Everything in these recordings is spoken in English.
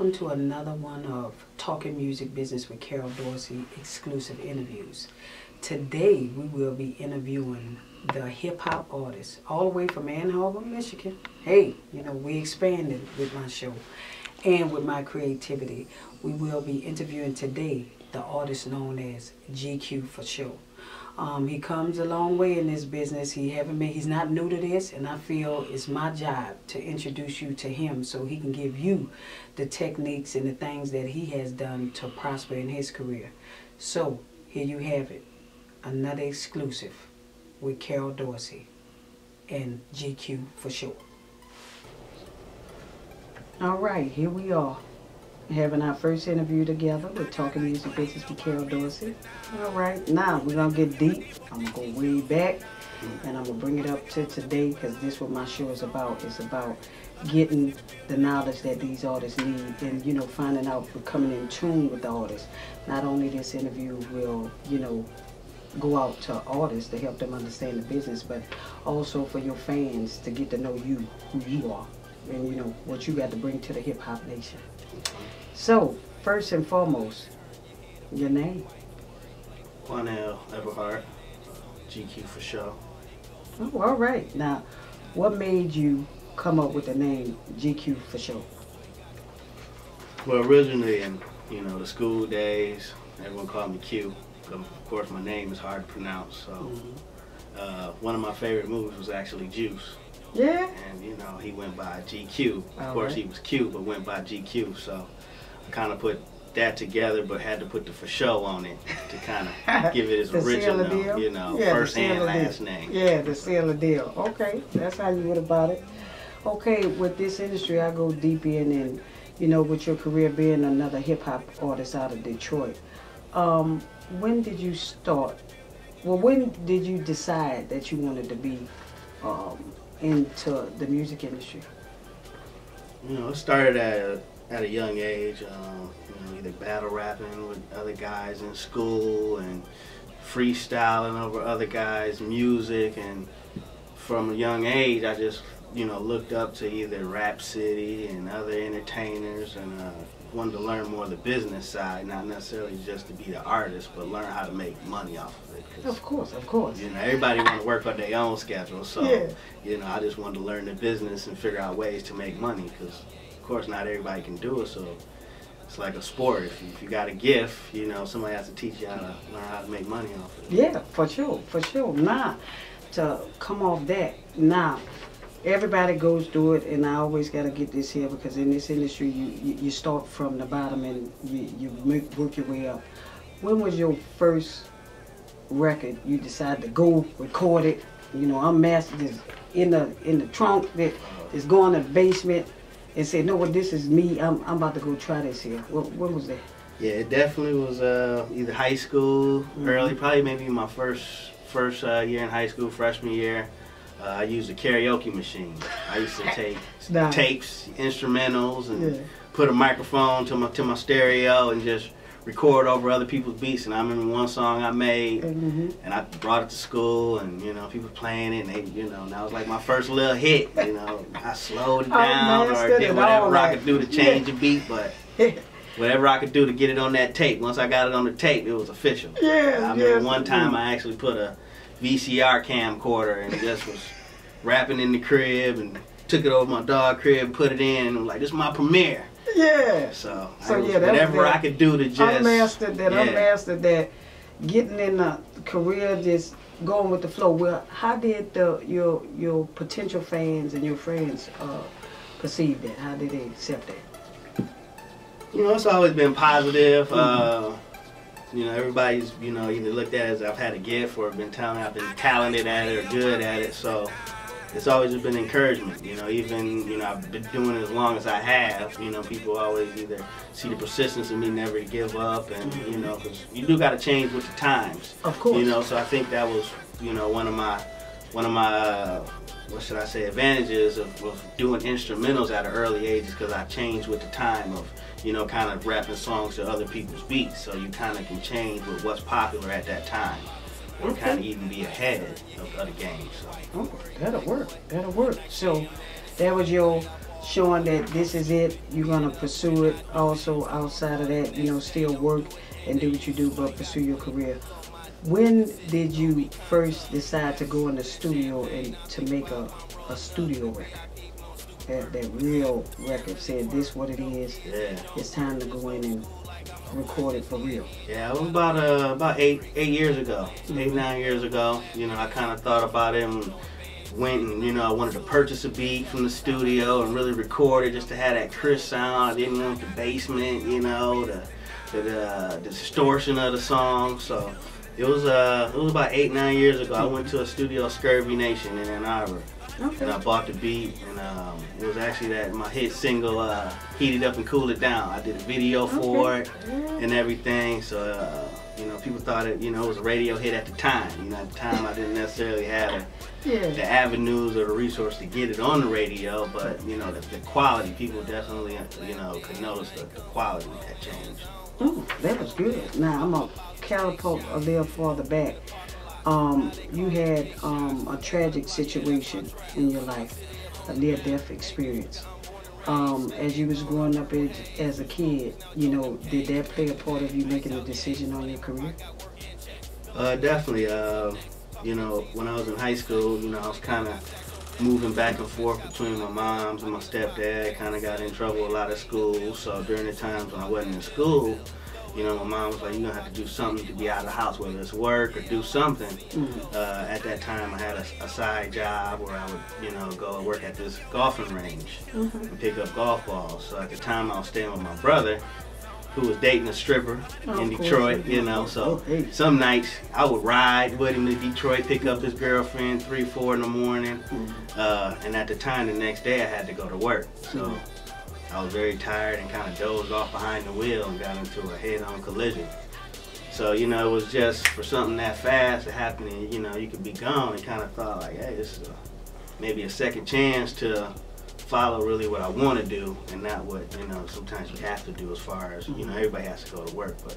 Welcome to another one of Talking Music Business with Carol Dorsey exclusive interviews. Today we will be interviewing the hip-hop artist all the way from Ann Arbor, Michigan. Hey, you know, we expanded with my show and with my creativity. We will be interviewing today the artist known as GQ FoSho. He comes a long way in this business. He's not new to this, and I feel it's my job to introduce you to him so he can give you the techniques and the things that he has done to prosper in his career. So here you have it, another exclusive with Carol Dorsey and GQ FoSho. All right, here we are, having our first interview together with Talking Music Business with Carol Dorsey. All right, now we're going to get deep. I'm going to go way back, and I'm going to bring it up to today because this is what my show is about. It's about getting the knowledge that these artists need and, you know, finding out, becoming in tune with the artists. Not only this interview will, you know, go out to artists to help them understand the business, but also for your fans to get to know you, who you are, and, you know, what you got to bring to the hip-hop nation. So, first and foremost, your name? Quanell Everhart, GQ FoSho. Oh, all right. Now, what made you come up with the name GQ FoSho? Well, originally in, you know, the school days, everyone called me Q. Of course, my name is hard to pronounce. So, one of my favorite movies was actually Juice. Yeah. And, you know, he went by GQ. Of course, he was Q, but went by GQ. So, I kind of put that together, but had to put the FoSho on it to kind of give it its original, you know, first and last name. Yeah, to seal the deal. Okay, that's how you went about it. Okay, with this industry, I go deep in, and, you know, with your career being another hip-hop artist out of Detroit, when did you start? Well, when did you decide that you wanted to be into the music industry? You know, it started at a young age, you know, either battle rapping with other guys in school and freestyling over other guys' music, and from a young age I just, you know, looked up to either Rap City and other entertainers, and wanted to learn more of the business side, not necessarily just to be the artist, but learn how to make money off of it. Of course, of course. You know, everybody want to work on their own schedule, so, yeah. You know, I just wanted to learn the business and figure out ways to make money, because of course not everybody can do it, so it's like a sport. If you got a gift, you know, somebody has to teach you how to learn how to make money off of it. Yeah, for sure, for sure. Now, to come off that, now, everybody goes through it, and I always got to get this here, because in this industry, you start from the bottom and you work your way up. When was your first record you decided to go record it? You know, I'm mastered in the trunk that is going to the basement, and say, no, what, this is me. I'm about to go try this here. When was that? Yeah, it definitely was either high school, early, probably maybe my first year in high school, freshman year. I used a karaoke machine. I used to take tapes, instrumentals, and put a microphone to my stereo and just record over other people's beats. And I remember one song I made, and I brought it to school, and, you know, people playing it, and they, you know, and that was like my first little hit. You know, I slowed it down or did whatever I could do to change the beat, but whatever I could do to get it on that tape. Once I got it on the tape, it was official. Yeah. I remember one time I actually put a VCR camcorder and just was rapping in the crib and took it over my dog crib, put it in, and I'm like, this is my premiere. Yeah. So yeah, whatever I could do to just I mastered that. Getting in a career, just going with the flow. Well, how did your potential fans and your friends perceive that? How did they accept that? You know, it's always been positive. You know, everybody's, you know, either looked at it as I've had a gift or been telling me I've been talented at it or good at it. So it's always been encouragement. You know, even, you know, I've been doing it as long as I have. You know, people always either see the persistence in me never to give up, and, you know, because you do got to change with the times. Of course. You know, so I think that was, you know, one of my what should I say, advantages of doing instrumentals at an early age, is because I changed with the time of, you know, kind of rapping songs to other people's beats, so you kind of can change with what's popular at that time, or kind of even be ahead of the game. So. Oh, that'll work. That'll work. So that was your showing that this is it, you're going to pursue it. Also, outside of that, you know, still work and do what you do, but pursue your career. When did you first decide to go in the studio and to make a studio record? That real record said this what it is. Yeah. It's time to go in and record it for real. Yeah, it was about 8 years ago, 8, 9 years ago. You know, I kind of thought about it and went and, you know, I wanted to purchase a beat from the studio and really record it just to have that crisp sound. I didn't want the basement, you know, the distortion of the song. So it was about 8, 9 years ago. I went to a studio, Scurvy Nation in Ann Arbor. Okay. And I bought the beat, and it was actually my hit single, Heat It Up and Cool It Down. I did a video for it and everything, so, you know, people thought it, you know, it was a radio hit at the time. You know, at the time I didn't necessarily have the avenues or the resource to get it on the radio, but, you know, the quality, people definitely, you know, could notice the quality had changed. Oh, that was good. Now, I'm a catapult a little farther back. You had a tragic situation in your life, a near-death experience. As you was growing up as a kid, you know, did that play a part of you making a decision on your career? Definitely. You know, when I was in high school, you know, I was kind of moving back and forth between my mom's and my stepdad. Kind of got in trouble a lot at school. So during the times when I wasn't in school, you know, my mom was like, you're going to have to do something to be out of the house, whether it's work or do something. At that time, I had a side job where I would, you know, go and work at this golfing range and pick up golf balls. So at the time, I was staying with my brother, who was dating a stripper in Detroit, you know. So some nights, I would ride with him to Detroit, pick up his girlfriend 3, 4 in the morning. And at the time, the next day, I had to go to work. So I was very tired and kind of dozed off behind the wheel and got into a head-on collision. So, you know, it was just for something that fast to happen and, you know, you could be gone, and kind of thought like, hey, this is maybe a second chance to follow really what I want to do and not what, you know, sometimes you have to do as far as, you know, everybody has to go to work, but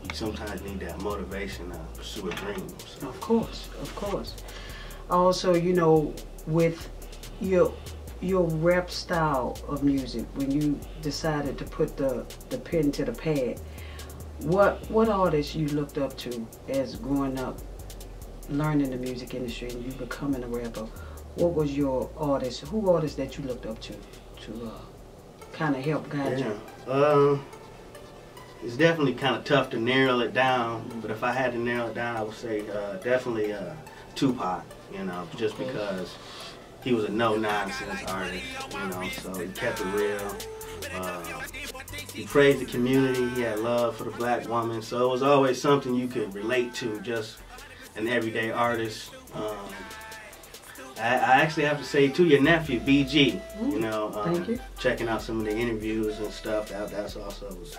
you sometimes need that motivation to pursue a dream. So. Of course, of course. Also, you know, with your rap style of music, when you decided to put the pen to the pad, what artists you looked up to as growing up, learning the music industry and you becoming a rapper? What was your artist, who artists that you looked up to kind of help guide you? It's definitely kind of tough to narrow it down, but if I had to narrow it down, I would say definitely Tupac, you know, just because he was a no-nonsense artist, you know, so he kept it real. He praised the community, he had love for the black woman, so it was always something you could relate to, just an everyday artist. I actually have to say, to your nephew, BG, you know, checking out some of the interviews and stuff, that's also was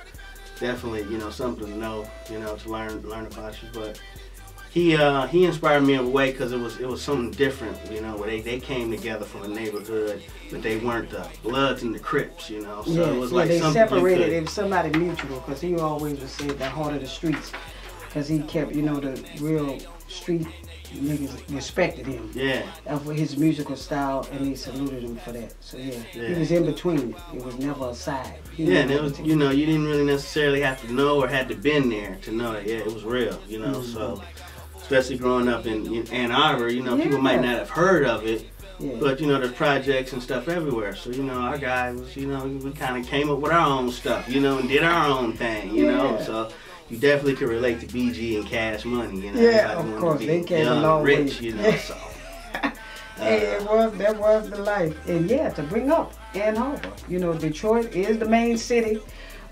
definitely, you know, something to know, you know, to learn about you, but he inspired me in a way because it was something different, you know, where they came together from a neighborhood, but they weren't the Bloods and the Crips, you know. So it was like they something separated. It was somebody mutual, because he always would say the heart of the streets, because he kept, you know, the real street niggas respected him. Yeah. For his musical style, and they saluted him for that. So yeah, he was in between. It was never a side. And it was, you know, you didn't really necessarily have to know or had to been there to know that, yeah, it was real, you know. So. Especially growing up in Ann Arbor, you know, people might not have heard of it, but, you know, there's projects and stuff everywhere. So, you know, our guys, you know, we kind of came up with our own stuff, you know, and did our own thing, you know. So you definitely could relate to BG and Cash Money, you know. Yeah, of course, they came a long way. Rich, you know, so. Hey, that was the life. And yeah, to bring up Ann Arbor, you know, Detroit is the main city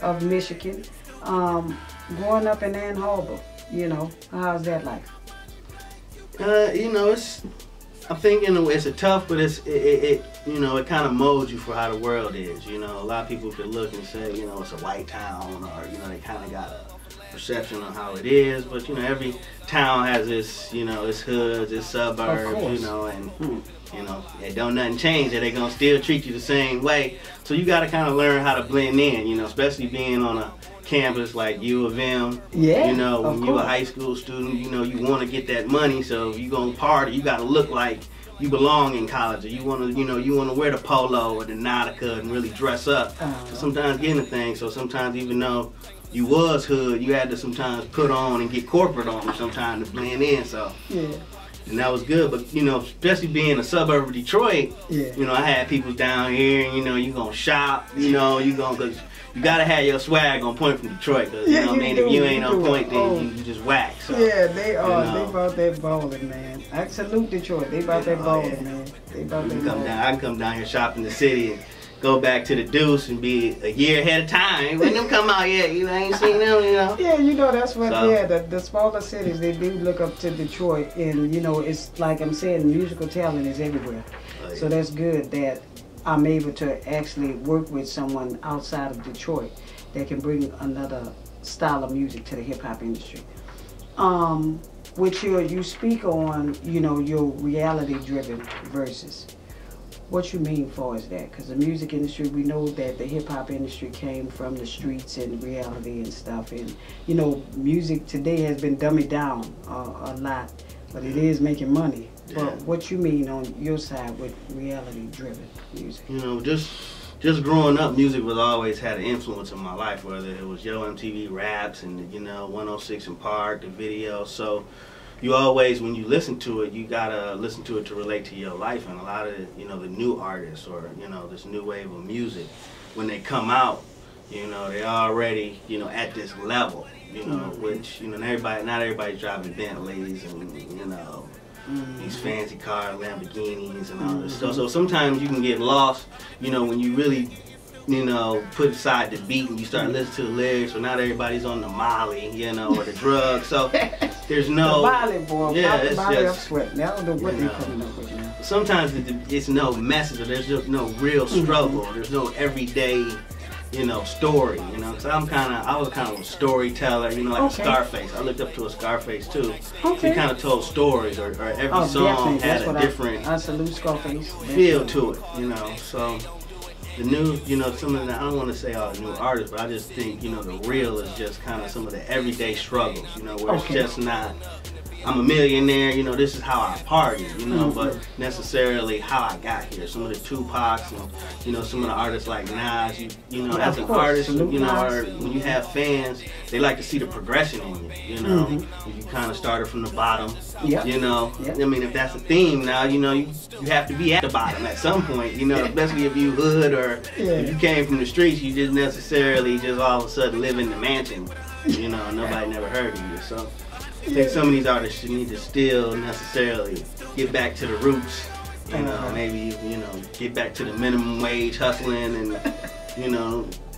of Michigan. Growing up in Ann Arbor, you know, how's that like? You know, I think in a way it's a tough, but it you know, it kind of molds you for how the world is. You know, a lot of people could look and say, you know, it's a white town, or, you know, they kind of got a perception on how it is. But, you know, every town has its, you know, its hoods, its suburbs, you know, and, you know, it don't nothing change, that they gonna still treat you the same way. So you got to kind of learn how to blend in, you know, especially being on a campus like U of M. You know, when you're a high school student, you know, you want to get that money, so if you gonna party, you got to look like you belong in college, or you want to, you want to wear the polo or the Nautica and really dress up. So sometimes getting a thing. So sometimes even though you was hood, you had to sometimes put on and get corporate on sometimes to blend in. So yeah. And that was good, but especially being a suburb of Detroit, I had people down here, and you gonna shop, you gonna, cause you gotta have your swag on point from Detroit, cause what I mean, if you ain't on point, then you just whack. So, yeah, they are. They about that balling, man. I salute Detroit. They about that balling, man. They about that balling. I can come down here shopping the city and go back to the Deuce and be a year ahead of time. When them come out yet, you ain't seen them, Yeah, that's what. So, yeah, the smaller cities, they do look up to Detroit, and it's like I'm saying, musical talent is everywhere. So that's good that I'm able to actually work with someone outside of Detroit that can bring another style of music to the hip hop industry. Which you speak on, your reality driven verses. What you mean for is that? Because the music industry, we know that the hip hop industry came from the streets and reality and stuff, and music today has been dummied down a lot, but it is making money. But what you mean on your side with reality-driven music? Just growing up, music was always had an influence in my life, whether it was Yo MTV Raps and 106 and Park, the video. So you always, when you listen to it, you gotta listen to it to relate to your life. And a lot of the new artists or this new wave of music, when they come out, they already at this level, which not everybody's driving Bentleys and these fancy cars, Lamborghinis and all this stuff. So sometimes you can get lost, when you really, put aside the beat and you start listening to the lyrics. So not everybody's on the Molly, or the drugs. So there's no the Molly, boy. Yeah, it's just up sweating. I don't know what they're coming up with now. Sometimes it's no message, or there's just no real struggle. There's no everyday story, because I was kind of a storyteller, like Scarface. I looked up to a Scarface too. He kind of told stories, or every song had a different I salute Scarface. feel to it, So the new, some of the, I don't want to say all the new artists, but I just think, the real is just kind of some of the everyday struggles, where it's just not, I'm a millionaire, this is how I party, but necessarily how I got here. Some of the Tupacs and, some of the artists like Nas, as an artist, or when you have fans, they like to see the progression in you, If you kind of started from the bottom, I mean, if that's a theme now, you have to be at the bottom at some point, especially if you hood or if you came from the streets, you just necessarily just all of a sudden live in the mansion, nobody never heard of you, so. I think some of these artists need to still necessarily get back to the roots, maybe, get back to the minimum wage hustling and,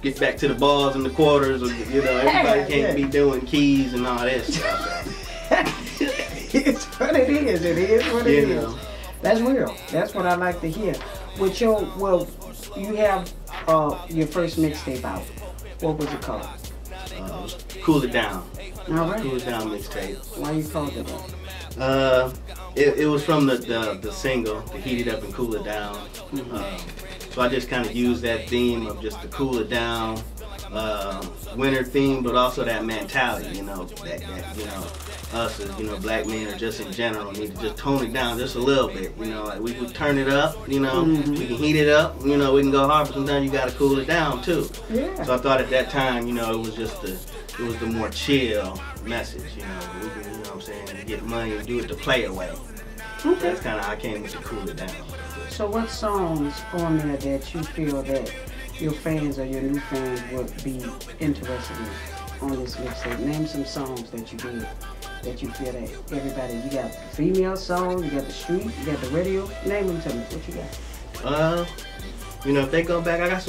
get back to the balls and the quarters, or, everybody can't be doing keys and all that stuff. It's what it is. It is what it is. That's real. That's what I like to hear. With you have your first mixtape out. What was it called? Cool It Down. All right. Cool It Down mixtape. Why you called it that? It was from the single, the Heat It Up and Cool It Down. So I just kind of used that theme of just to cool it down, winter theme, but also that mentality, us as, black men or just in general need to just tone it down just a little bit, like we would turn it up, we can heat it up, we can go hard, but sometimes you got to cool it down too. Yeah. So I thought at that time, it was just it was the more chill message, we can, what I'm saying, get money and do it the player way. Okay. That's kind of how I came with the Cool It Down. So what songs on there that you feel that your fans or your new fans would be interested in on this mixtape? Name some songs that you did that you feel that everybody, you got the female song, you got the street, you got the radio. Name them to me. What you got? If they go back, I got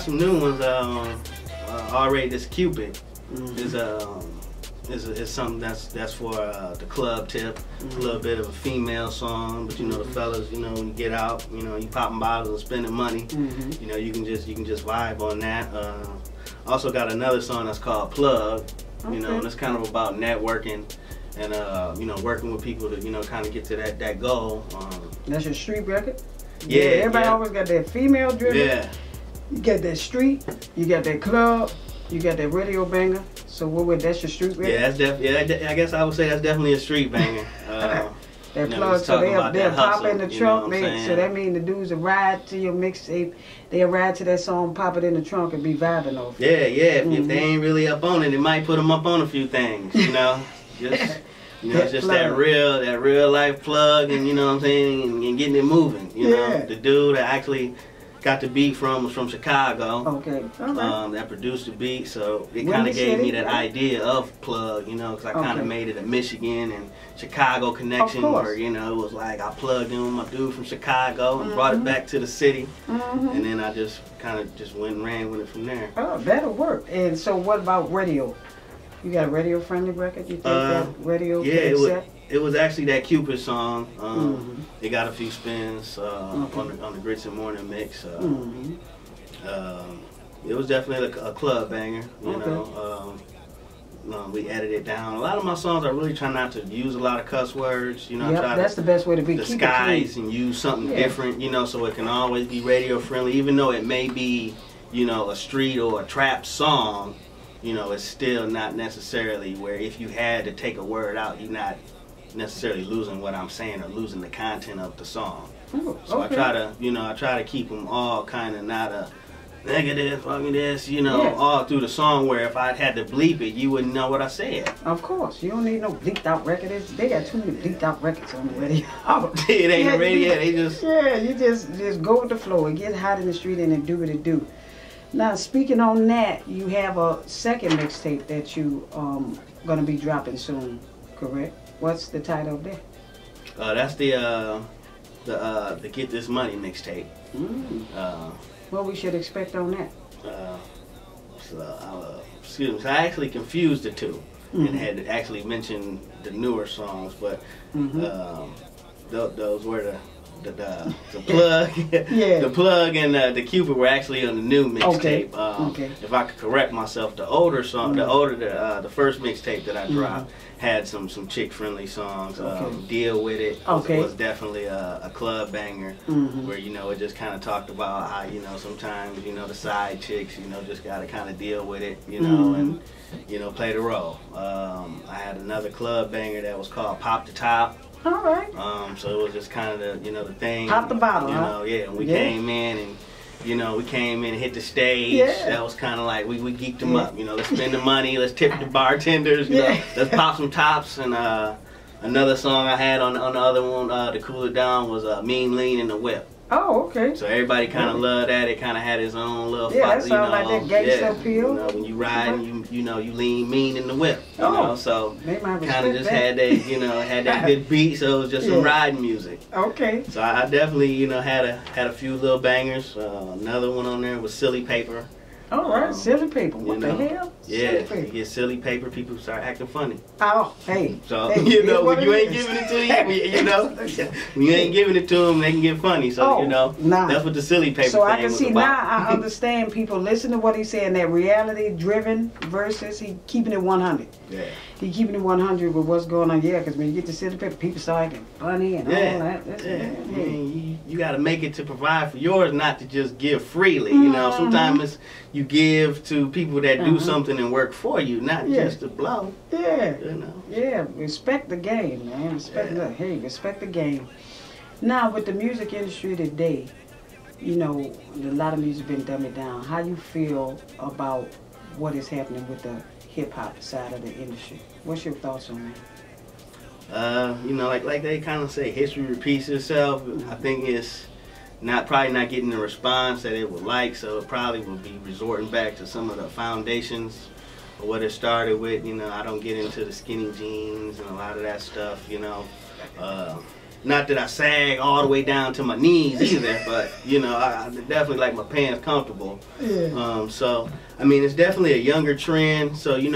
some new ones. Already, this Cupid is something that's for the club tip. A little bit of a female song, but the fellas, when you get out, you popping bottles and spending money. You can just vibe on that. Also got another song that's called Plug. And it's kind of about networking and working with people to kind of get to that goal. That's your street record. Yeah. Everybody always got that female driven. Yeah. You got that street. You got that club. You got that radio banger. So that's your street record? Yeah, I guess I would say that's definitely a street banger. That you know, plug, so they'll pop hustle, in the trunk. So that saying? means the dudes will ride to your mixtape. They'll ride to that song, pop it in the trunk, and be vibing off. Yeah. If they ain't really up on it, it might put them up on a few things. You know, just. You know, it's just that real life plug, and you know what I'm saying, and getting it moving. You know, the dude that actually got the beat was from Chicago. Okay. All right. That produced the beat, so it kind of gave me that idea of plug. You know, because I kind of made it a Michigan and Chicago connection, where you know it was like I plugged in with my dude from Chicago and brought it back to the city, and then I just kind of just went and ran with it from there. Oh, that'll work. And so, what about radio? You got a radio-friendly record? You think that radio can accept? It was actually that Cupid song. It got a few spins on the Grits and Morning mix. It was definitely a club banger. You know, we edited it down. A lot of my songs, I really try not to use a lot of cuss words. You know, that's the best way to be. Disguise and use something different. You know, so it can always be radio-friendly, even though it may be, you know, a street or a trap song. You know, it's still not necessarily where if you had to take a word out, you're not necessarily losing what I'm saying or losing the content of the song. So I try to keep them all kind of not a negative, fucking this, you know, all through the song, where if I had to bleep it, you wouldn't know what I said. Of course. You don't need no bleeped out record. They got too many bleeped out records on the radio. It ain't a radio, they just... Yeah, you just go with the flow. It gets hot in the street and it do what it do. Now, speaking on that, you have a second mixtape that you gonna be dropping soon, correct? What's the title of that? That's the Get This Money mixtape. What we should expect on that? Excuse me. So I actually confused the two and had actually mentioned the newer songs, but those were the plug, the plug and the Cupid were actually on the new mixtape. If I could correct myself, the older song, the first mixtape that I dropped had some chick friendly songs. Deal With It was definitely a club banger, where you know it just kind of talked about how you know sometimes you know the side chicks you know just gotta kind of deal with it, you know, and you know play the role. I had another club banger that was called Pop the Top. All right. So it was just kind of the thing. Pop the bottle, you know, and we came in and hit the stage. That was kind of like we geeked them up. You know, let's spend the money, let's tip the bartenders. You know, let's pop some tops. And another song I had on the other one to cool it down was Mean Lean in the Whip. Oh, okay. So everybody kind of loved that. It kind of had its own little that sounds like that gangsta appeal. You know, when you ride, you lean mean in the whip. You know, so kind of just had that good beat. So it was just some riding music. Okay. So I definitely had a few little bangers. Another one on there was Silly Paper. All right, Silly Paper. What the hell? Yeah, you get Silly Paper, people start acting funny. Oh, hey. So, when you ain't giving it to when you ain't giving it to them, they can get funny. So, that's what the Silly Paper so thing I can was see about. now, I understand people listen to what he's saying, that reality-driven versus he keeping it 100. Yeah. He keeping it 100 with what's going on, because when you get to Silly Paper, people start acting funny and all that. You got to make it to provide for yours, not to just give freely. You know, sometimes you give to people that do something and work for you, not just to blow. Yeah. You know. Yeah, respect the game, man. Respect the game. Now, with the music industry today, a lot of music been dumbed down. How you feel about what is happening with the hip-hop side of the industry? What's your thoughts on that? Like they kind of say, history repeats itself. I think it's probably not getting the response that it would like, so it probably will be resorting back to some of the foundations of what it started with. I don't get into the skinny jeans and a lot of that stuff. Not that I sag all the way down to my knees either, but I definitely like my pants comfortable. Yeah. So I mean, it's definitely a younger trend. So you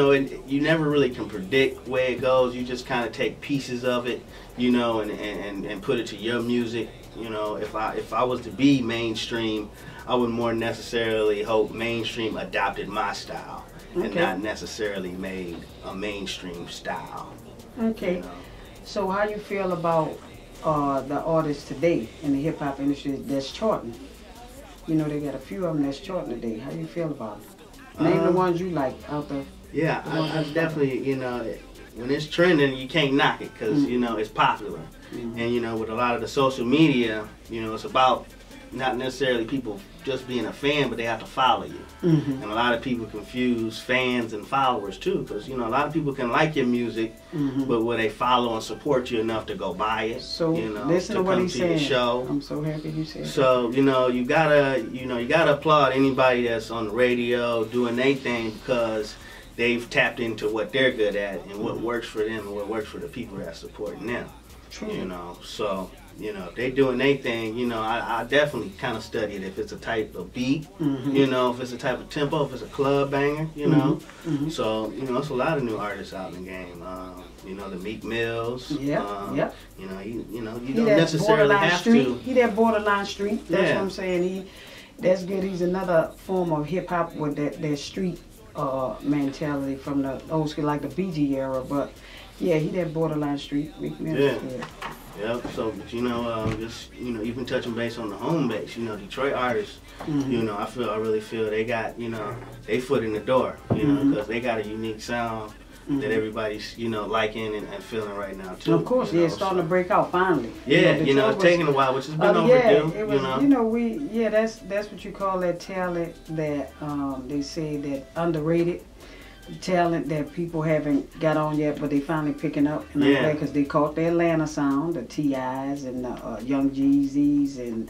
never really can predict where it goes. You just kind of take pieces of it, and put it to your music. If I was to be mainstream, I would more necessarily hope mainstream adopted my style and not necessarily made a mainstream style. Okay. So how you feel about the artists today in the hip hop industry that's charting? They got a few of them that's charting today. How you feel about it? Name the ones you like out there. Yeah, I definitely, when it's trending, you can't knock it because you know it's popular. And you know, with a lot of the social media, you know, it's about not necessarily people just being a fan, but they have to follow you. And a lot of people confuse fans and followers too, because you know, a lot of people can like your music, but will they follow and support you enough to go buy it? So you know, listen to what he's saying. Show. I'm so happy you said so that. You know, you gotta applaud anybody that's on the radio doing their thing, because they've tapped into what they're good at and what works for them and what works for the people that's supporting them. True. You know, so you know, if they doing their thing, you know, I definitely kind of study it. If it's a type of beat, you know, if it's a type of tempo, if it's a club banger, you know. So, you know, it's a lot of new artists out in the game. You know, the Meek Mills. You know, you don't necessarily have to. He that borderline street. That's what I'm saying. That's good. He's another form of hip hop with that street mentality from the old school, like the BG era. But yeah, he that borderline street. Meek Mills. Yep. So, but you know, just you know, even touching base on the home base, you know, Detroit artists, you know, I really feel they got, you know, they foot in the door, you know, because they got a unique sound that everybody's, you know, liking and feeling right now too. Of course, you know, it's starting to break out finally. Yeah, you know, it's taking a while, which has been overdue. It was, you know, that's what you call that talent that they say that underrated. Talent that people haven't got on yet, but they finally picking up. And I'm glad because they caught the Atlanta sound, the T.I.s and the Young Jeezys and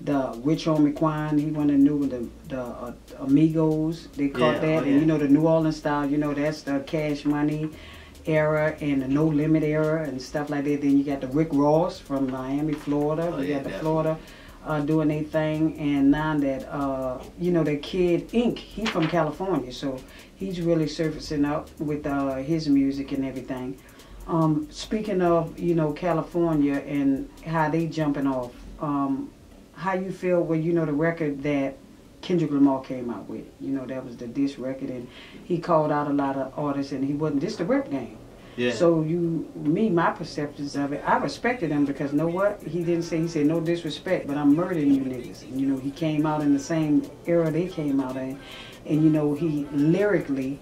the Rich Homie Quan. He went and knew the Amigos. They caught that, and you know the New Orleans style. You know that's the Cash Money era and the No Limit era and stuff like that. Then you got the Rick Ross from Miami, Florida. You got the Florida. Doing their thing, and now that you know that Kid Ink, he's from California, so he's really surfacing up with his music and everything. Speaking of, you know, California and how they jumping off, how you feel when you know the record that Kendrick Lamar came out with? You know, that was the diss record, and he called out a lot of artists, and he wasn't just the rap game. So my perceptions of it, I respected him because know what? He didn't say, he said no disrespect, but I'm murdering you niggas. And, you know, he came out in the same era they came out in, and you know, he lyrically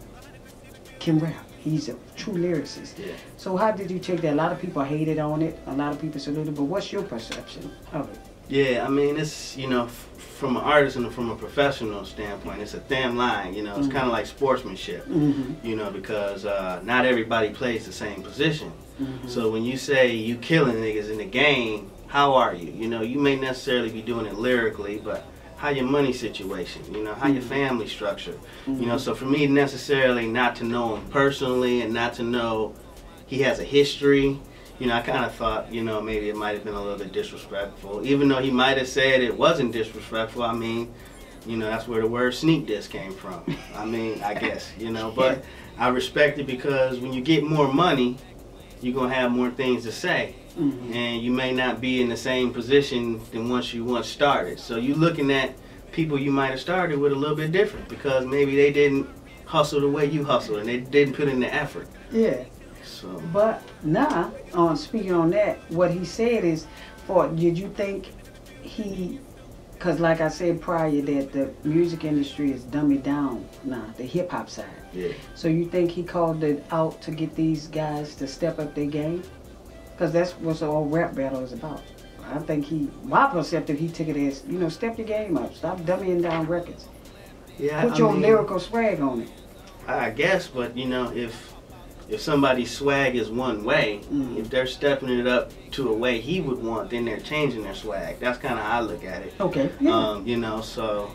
can rap. He's a true lyricist. So how did you take that? A lot of people hated on it, a lot of people saluted, but what's your perception of it? Yeah, I mean, it's, you know, from an artist and from a professional standpoint, it's a thin line, you know, it's kind of like sportsmanship, you know, because not everybody plays the same position. So when you say you killing niggas in the game, how are you? You know, you may necessarily be doing it lyrically, but how your money situation, you know, how your family structure, you know, so for me necessarily not to know him personally and not to know he has a history, you know, I kind of thought, you know, maybe it might have been a little bit disrespectful. Even though he might have said it wasn't disrespectful, I mean, you know, that's where the word sneak diss came from. I mean, I guess, you know, but I respect it because when you get more money, you're going to have more things to say. And you may not be in the same position than once started. So you're looking at people you might have started with a little bit different because maybe they didn't hustle the way you hustled and they didn't put in the effort. So. But now, speaking on that, what he said is, did you think he, because like I said prior, that the music industry is dummied down now, the hip hop side. So you think he called it out to get these guys to step up their game? Because that's what all rap battle is about. I think my perception, he took it as, you know, step your game up, stop dummying down records. Put your lyrical swag on it. I guess, but you know, if somebody's swag is one way, if they're stepping it up to a way he would want, then they're changing their swag. That's kind of how I look at it. You know, so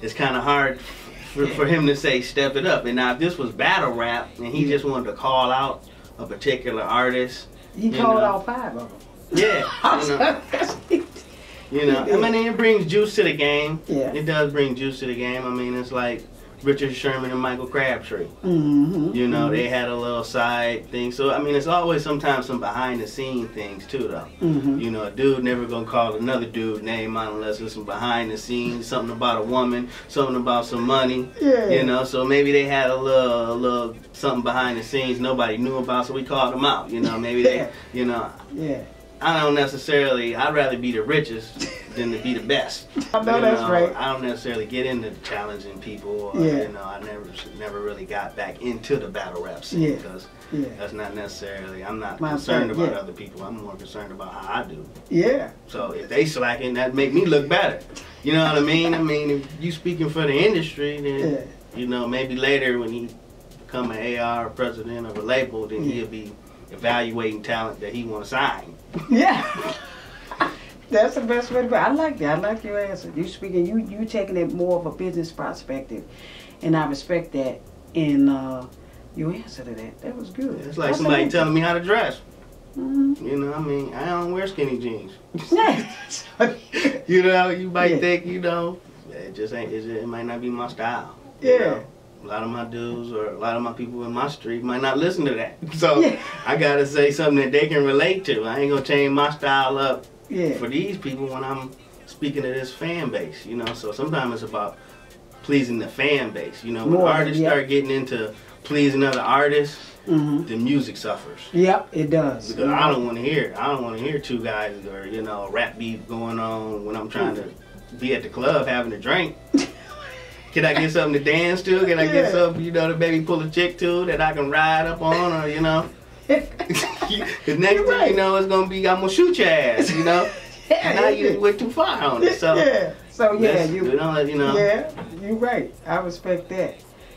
it's kind of hard for him to say step it up. And now if this was battle rap and he just wanted to call out a particular artist, he called out 5 of them. You know, I mean, it brings juice to the game. It does bring juice to the game. I mean, it's like Richard Sherman and Michael Crabtree. You know, they had a little side thing. So, I mean, it's always sometimes some behind-the-scene things, too, though. You know, a dude never gonna call another dude name out unless it's some behind-the-scenes, something about a woman, something about some money. You know, so maybe they had a little something behind the scenes nobody knew about, so we called them out. You know, maybe they, you know. I don't necessarily. I'd rather be the richest than to be the best. I know that's right. I don't necessarily get into challenging people. Or, yeah. You know, I never really got back into the battle rap scene because that's not necessarily. I'm not concerned about other people. I'm more concerned about how I do. Yeah. So if they slacking, that make me look better. You know what I mean? I mean, if you speaking for the industry, then you know, maybe later when he become an AR president of a label, then he'll be evaluating talent that he want to sign. Yeah. That's the best way to go. I like that. I like your answer. You speaking, you taking it more of a business perspective, and I respect that in your answer to that. That was good. It's like somebody telling me how to dress. You know, I mean, I don't wear skinny jeans. You know, you might think, you know, it just ain't. It might not be my style. You know? A lot of my dudes or a lot of my people in my street might not listen to that. So I gotta say something that they can relate to. I ain't gonna change my style up for these people when I'm speaking to this fan base, you know. So sometimes it's about pleasing the fan base. You know, when artists start getting into pleasing other artists, the music suffers. Yep, it does. Because I don't want to hear two guys or, you know, a rap beat going on when I'm trying to be at the club having a drink. Can I get something to dance to? Can I get something, you know, to maybe pull a chick to that I can ride up on, or, you know? Because next thing you know, it's going to be, I'm going to shoot your ass, you know? Now you went too far on it. So, you know. Yeah, you're right. I respect that.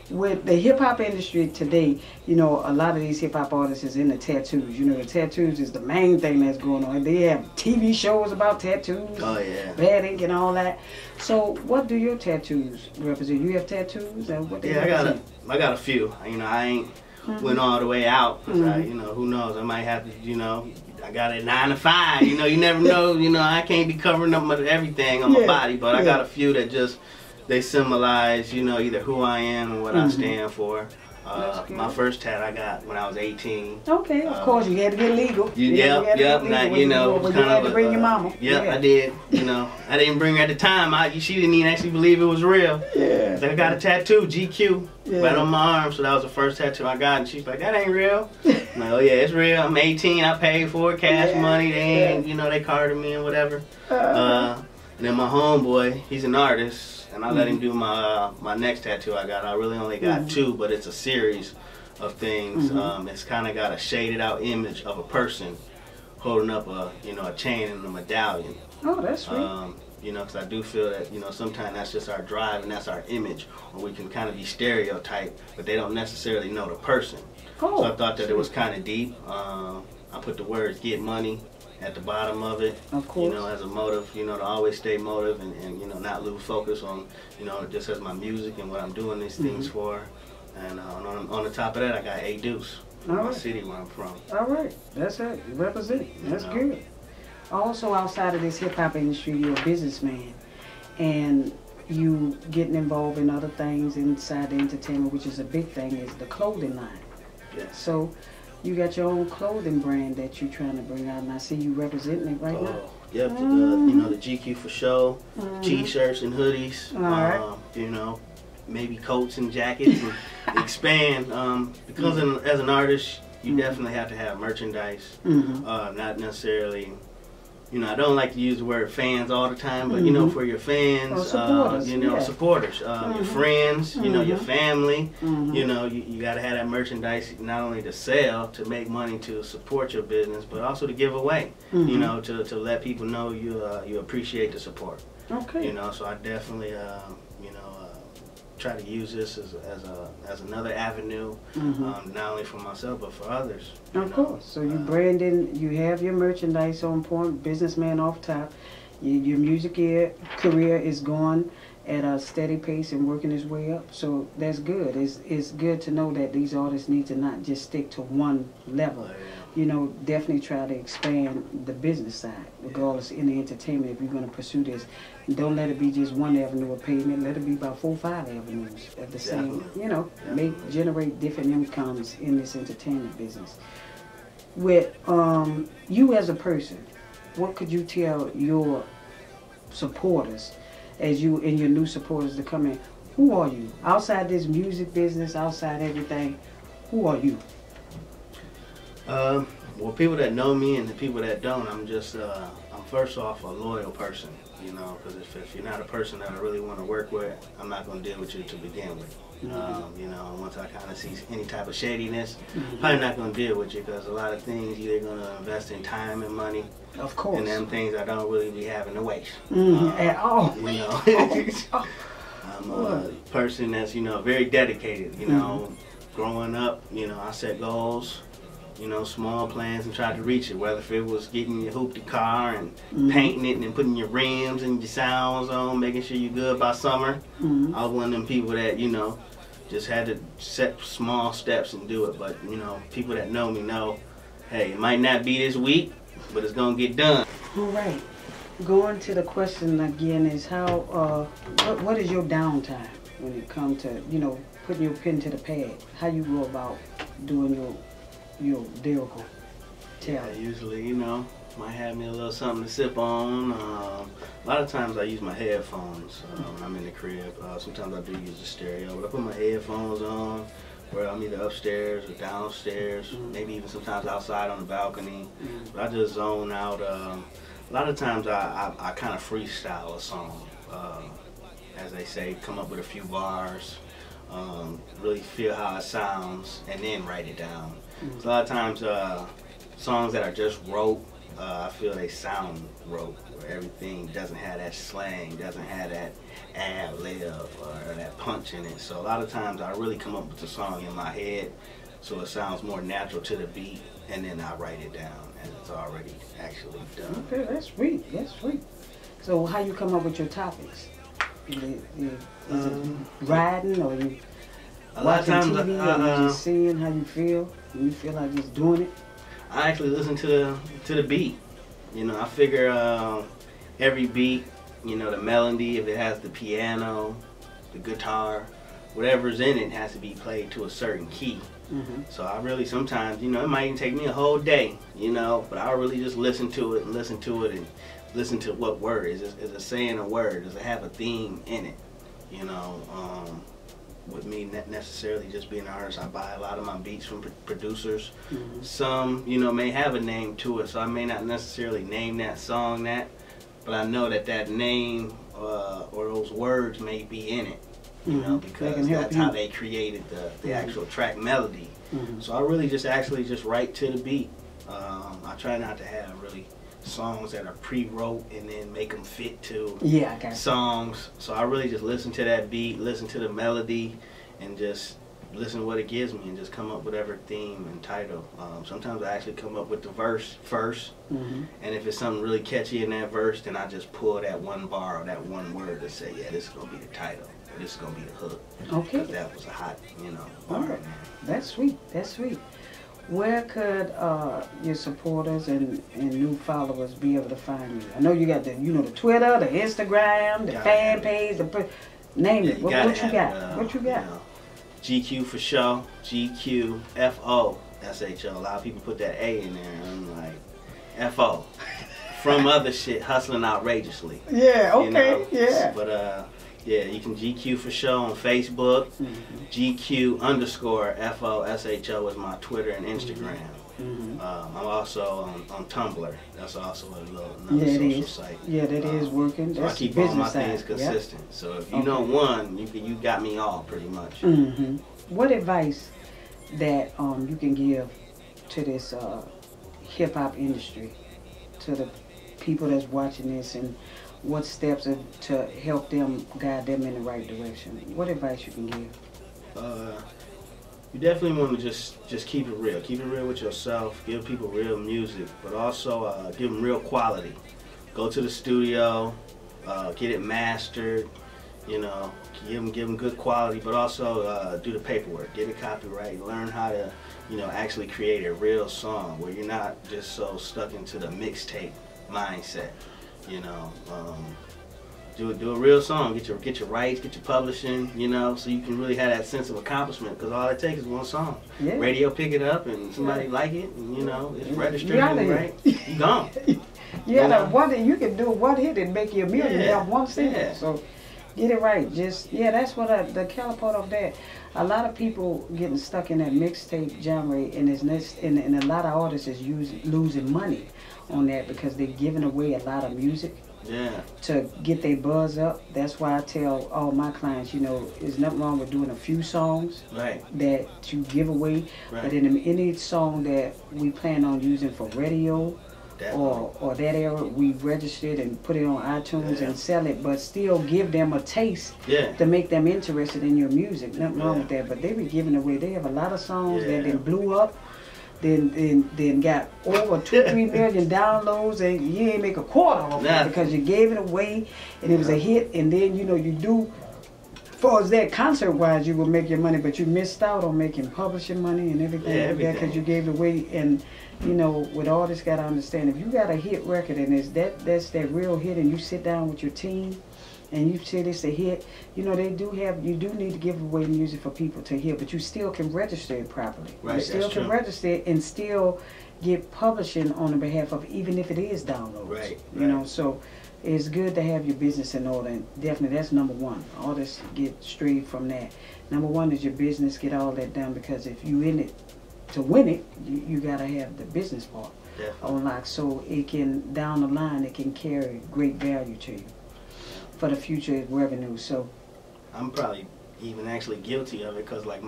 With the hip-hop industry today, you know, a lot of these hip-hop artists is in the tattoos. You know, the tattoos is the main thing that's going on. They have TV shows about tattoos. Oh, yeah. Bad ink and all that. So, what do your tattoos represent? You have tattoos? And what they represent? I got a few. You know, I ain't went all the way out. Cause you know, who knows? I might have to, you know, I got a 9 to 5. You know, you never know. You know, I can't be covering up everything on my body. But I got a few that just... They symbolize, you know, either who I am and what I stand for. My first tat I got when I was 18. Okay, of course, you had to get legal. Yep. You know, it was kind of bring your mama. Yep, I did. You know, I didn't bring her at the time. She didn't even actually believe it was real. Yeah. So I got a tattoo, GQ, right on my arm. So that was the first tattoo I got. And she's like, that ain't real. I'm like, oh yeah, it's real. I'm 18. I paid for it, cash money. They ain't, you know, they carded me and whatever. And then my homeboy, he's an artist. And I let him do my next tattoo I got. I really only got 2, but it's a series of things. It's kind of got a shaded out image of a person holding up a chain and a medallion. Oh, that's sweet. You know, because I do feel that, you know, sometimes that's just our drive and that's our image, or we can kind of be stereotyped, but they don't necessarily know the person. Oh, so I thought that it was kind of deep. I put the words "get money" at the bottom of it, of course. You know, as a motive, you know, to always stay motive and you know, not lose focus on, you know, just as my music and what I'm doing these things for. And on the top of that, I got A Deuce, my city where I'm from. All right, that's it. You represent. That's good. Also, outside of this hip hop industry, you're a businessman, and you getting involved in other things inside the entertainment, which is a big thing, is the clothing line. Yes. So. You got your own clothing brand that you're trying to bring out, and I see you representing it right now. Yep, you know, the GQ FoSho, T-shirts and hoodies, you know, maybe coats and jackets, and expand. Because as an artist, you definitely have to have merchandise, not necessarily... You know, I don't like to use the word fans all the time, but, you know, for your fans, supporters, you know, supporters, your friends, you know, your family, you know, you got to have that merchandise not only to sell, to make money to support your business, but also to give away, you know, to let people know you appreciate the support. Okay. You know, so I definitely, you know, try to use this as another avenue, not only for myself but for others. Of course. So you branding, you have your merchandise on point, businessman off top. Your music career is going at a steady pace and working its way up. So that's good. It's good to know that these artists need to not just stick to one level. You know, definitely try to expand the business side, regardless in the entertainment. If you're going to pursue this, don't let it be just one avenue of payment. Let it be about 4 or 5 avenues at the same. You know, generate different incomes in this entertainment business. With you as a person, what could you tell your supporters, as you and your new supporters to come in? Who are you outside this music business? Outside everything, who are you? Well, people that know me and the people that don't, I'm just, I'm first off a loyal person, you know, because if you're not a person that I really want to work with, I'm not going to deal with you to begin with. You know, once I kind of see any type of shadiness, probably not going to deal with you, because a lot of things you're going to invest in time and money. Of course. And them things I don't really be having to waste. At all. You know, I'm a person that's, you know, very dedicated, you know. Growing up, you know, I set goals, you know, small plans, and tried to reach it, whether if it was getting your hoopty car and painting it and then putting your rims and your sounds on, making sure you're good by summer. I was one of them people that, you know, just had to set small steps and do it. But, you know, people that know me know, hey, it might not be this week, but it's going to get done. All right. Going to the question again is how, what is your downtime when it comes to, you know, putting your pen to the pad? How you go about doing your lyrical talent? Yeah, usually, you know, might have me a little something to sip on. A lot of times I use my headphones when I'm in the crib. Sometimes I do use the stereo, but I put my headphones on where I'm either upstairs or downstairs, maybe even sometimes outside on the balcony. But I just zone out. A lot of times I kind of freestyle a song, as they say, come up with a few bars. Really feel how it sounds and then write it down. So a lot of times songs that are just rote, I feel they sound rote, where everything doesn't have that slang, doesn't have that ad-lib or that punch in it. So a lot of times I really come up with the song in my head so it sounds more natural to the beat, and then I write it down and it's already actually done. Okay, that's sweet, that's sweet. So how you come up with your topics? Is it riding, or you watching TV, or you just seeing how you feel? And you feel like just doing it? I actually listen to the beat. You know, I figure every beat, you know, the melody, if it has the piano, the guitar, whatever's in it has to be played to a certain key. So I really sometimes, you know, it might even take me a whole day, you know, but I really just listen to it and listen to it and listen to what word is it saying a word, does it have a theme in it, you know. With me not necessarily just being an artist, I buy a lot of my beats from producers. Some, you know, may have a name to it, so I may not necessarily name that song that, but I know that that name or those words may be in it, you know, because that's how they created the actual track melody. So I really just write to the beat. I try not to have really songs that are pre-wrote and then make them fit to songs. So I really just listen to that beat, listen to the melody, and just listen to what it gives me and just come up with whatever theme and title. Sometimes I actually come up with the verse first, and if it's something really catchy in that verse, then I just pull that one bar or that one word to say, yeah, this is going to be the title, or this is going to be the hook. Okay. Because that was a hot, you know, bar. All right. That's sweet, that's sweet. Where could your supporters and new followers be able to find you? I know you got the, you know, the Twitter, the Instagram, the fan page, name it. What you got? What you got? You know, GQ for show, GQ FOSHO. A lot of people put that A in there. I'm like, FO. From other shit, hustling outrageously. Yeah. Okay. You know? Yeah. But yeah, you can GQ for show on Facebook. GQ_FOSHO is my Twitter and Instagram. I'm also on Tumblr. That's also another social site. Yeah, that is working. So that's I keep all my things consistent. Yep. So if you know one, you got me all pretty much. What advice that you can give to this hip hop industry, to the people that's watching this, and what steps to help them, guide them in the right direction? What advice you can give? You definitely want to just keep it real. Keep it real with yourself. Give people real music, but also give them real quality. Go to the studio, get it mastered. You know, give them good quality, but also do the paperwork. Get it copyright. Learn how to, you know, actually create a real song where you're not just so stuck into the mixtape mindset. You know, do a real song. Get your rights, get your publishing. You know, so you can really have that sense of accomplishment. Because all it takes is one song. Yeah. Radio pick it up and somebody like it, and you know it's registered, right? You gone. You can do one hit and make you a million. Yeah. One single. Yeah. So get it right. Just that's what the counterpart of that. a lot of people getting stuck in that mixtape genre, and a lot of artists is losing money on that because they're giving away a lot of music. Yeah. To get their buzz up. That's why I tell all my clients, you know, there's nothing wrong with doing a few songs that you give away. But in any song that we plan on using for radio or that era, we registered and put it on iTunes and sell it, but still give them a taste to make them interested in your music. Nothing wrong with that. But they be giving away. They have a lot of songs that then blew up. Then got over 2-3 million downloads, and you ain't make a quarter of it because you gave it away and it was a hit. And then, you know, you do, as far as that concert wise, you will make your money, but you missed out on making publishing money and everything like that because you gave it away. And you know, with artists, gotta understand, if you got a hit record and that's that real hit, and you sit down with your team and you say it's a hit, you know, you do need to give away music for people to hear, but you still can register it properly. You still can register it and still get publishing on the behalf of, even if it is downloads. You know, so it's good to have your business in order, and definitely that's number one. Artists get strayed from that. Number one is your business, get all that done, because if you in it to win it, you gotta have the business part on lock, so it can, down the line, it can carry great value to you for the future revenue. So I'm probably even actually guilty of it, because like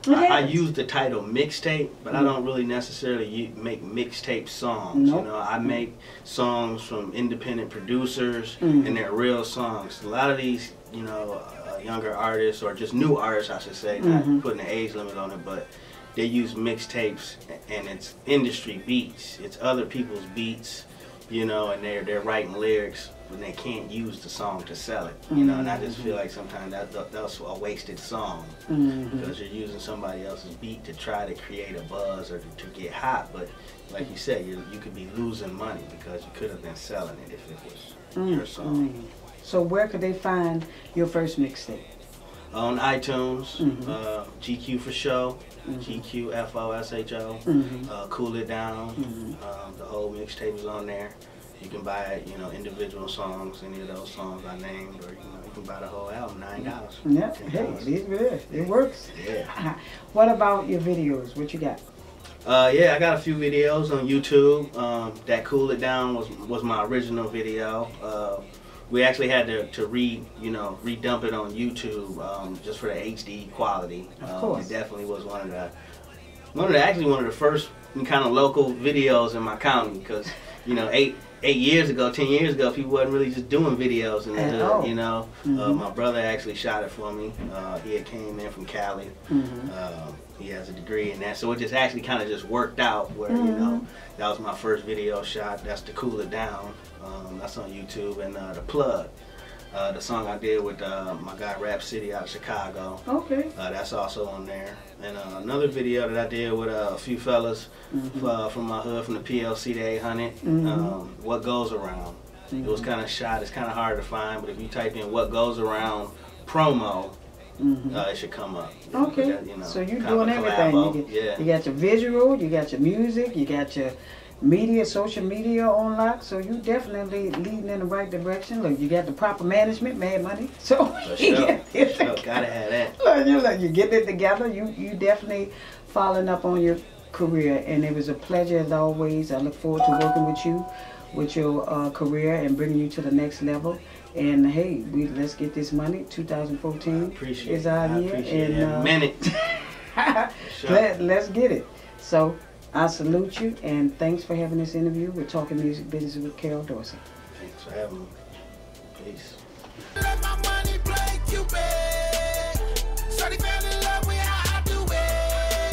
I use the title mixtape, but I don't really necessarily make mixtape songs. You know, I make songs from independent producers, and they're real songs. A lot of these, you know, younger artists, or just new artists, I should say, not putting an age limit on it, but they use mixtapes, and it's industry beats. It's other people's beats, you know, and they're writing lyrics when they can't use the song to sell it, you know. And I just feel like sometimes that's a wasted song, because you're using somebody else's beat to try to create a buzz or to get hot. But like you said, you could be losing money because you could have been selling it if it was your song. So where could they find your first mixtape? On iTunes, GQ FoSho, GQ FoSho, Cool It Down. The whole mixtape is on there. You can buy, you know, individual songs, any of those songs I named, or you know, you can buy the whole album, $9. Yeah, hey, it is good. It works. Yeah. What about your videos? What you got? Yeah, I got a few videos on YouTube. That Cool It Down was my original video. We actually had to redump it on YouTube just for the HD quality. Of course. It definitely was one of the first kind of local videos in my county, because you know, 10 years ago, people wasn't really just doing videos in the hood, you know. My brother actually shot it for me. He had came in from Cali. He has a degree in that, so it just actually kind of just worked out where, you know, that was my first video shot. That's the Cool It Down. That's on YouTube. And The Plug, the song I did with my guy Rap City out of Chicago. Okay. That's also on there. And another video that I did with a few fellas from my hood, from the PLC to 800, What Goes Around. It was kind of shot. It's kind of hard to find, but if you type in What Goes Around promo, it should come up. Okay. You know, so you're doing everything. You got your visual, you got your music, you got your media, social media on lock, so you definitely leading in the right direction. Look, you got the proper management, Mad Money, so gotta have that. Look, you getting it together. You definitely following up on your career, and it was a pleasure as always. I look forward to working with you, with your career, and bringing you to the next level. And hey, let's get this money. 2014 is our year, and let's get it. So I salute you, and thanks for having this interview with Talking Music Business with Carol Dorsey. Thanks for having me. Peace. Let my money play Cupid.